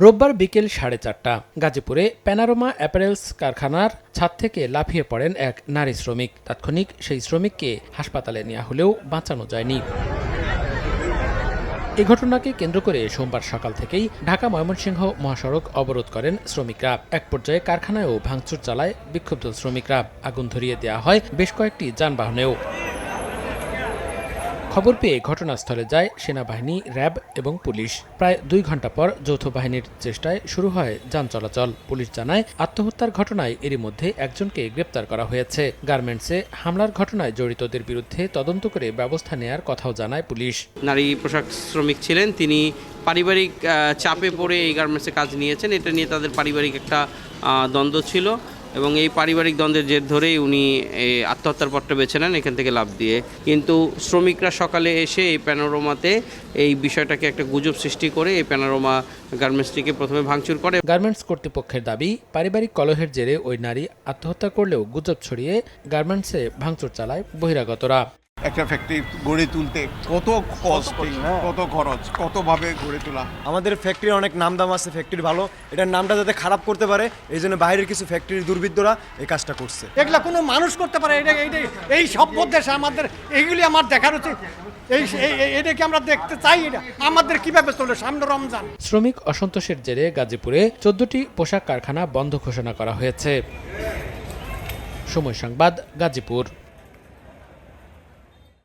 রোববার বিকেল 4:30টা গাজীপুরে প্যানোরামা অ্যাপারেলস কারখানার ছাদ থেকে লাফিয়ে পড়েন এক নারী শ্রমিক। তাৎক্ষণিক সেই শ্রমিককে হাসপাতালে নেওয়া হলেও বাঁচানো যায়নি। এ ঘটনাকে কেন্দ্র করে সোমবার সকাল থেকেই ঢাকা ময়মনসিংহ মহাসড়ক অবরোধ করেন শ্রমিকরা। এক পর্যায়ে কারখানায়ও ভাঙচুর চালায় বিক্ষুব্ধ শ্রমিকরা। আগুন ধরিয়ে দেওয়া হয় বেশ কয়েকটি যানবাহনেও। খবর পেয়ে ঘটনাস্থলে যায় সেনাবাহিনী, র্যাব এবং পুলিশ। প্রায় 2 ঘণ্টা পর যৌথ বাহিনীর চেষ্টায় শুরু হয় যান চলাচল। পুলিশ জানায়, আত্মহত্যার ঘটনায় এরই মধ্যে একজনকে গ্রেপ্তার করা হয়েছে। গার্মেন্টসে হামলার ঘটনায় জড়িতদের বিরুদ্ধে তদন্ত করে ব্যবস্থা নেয়ার কথাও জানায় পুলিশ। নারী পোশাক শ্রমিক ছিলেন, তিনি পারিবারিক চাপে পড়ে এই গার্মেন্টসে কাজ নিয়েছেন। এটা নিয়ে তাদের পারিবারিক একটা দ্বন্দ্ব ছিল এবং এই পারিবারিক দ্বন্দ্বের জের ধরেই উনি আত্মহত্যার পথটা বেছে নেন এখান থেকে লাফ দিয়ে। কিন্তু শ্রমিকরা সকালে এসে এই প্যানোরামাতে এই বিষয়টাকে একটা গুজব সৃষ্টি করে এই প্যানোরামা গার্মেন্টসটিকে প্রথমে ভাঙচুর করে। গার্মেন্টস কর্তৃপক্ষের দাবি, পারিবারিক কলহের জেরে ওই নারী আত্মহত্যা করলেও গুজব ছড়িয়ে গার্মেন্টসে ভাঙচুর চালায় বহিরাগতরা। একটা ফ্যাক্টরি গড়ে তুলতে কত কত খরচ, কতভাবে গড়ে তোলা। আমাদের ফ্যাক্টরির অনেক নাম দাম আছে, ফ্যাক্টরি ভালো, এটার নামটা যাতে খারাপ করতে পারে এই জন্য বাইরের কিছু ফ্যাক্টরির দুর্বৃত্তরা এই কাজটা করছে। এগুলা কোনো মানুষ করতে পারে? এই সভ্য দেশে আমাদের এইগুলি আমার দেখার উচিত। এটাকে আমরা দেখতে চাই। এটা আমাদের কিভাবে চলে সামনে রমজান। শ্রমিক অসন্তোষের জেরে গাজীপুরে 14টি পোশাক কারখানা বন্ধ ঘোষণা করা হয়েছে। সময় সংবাদ, গাজীপুর।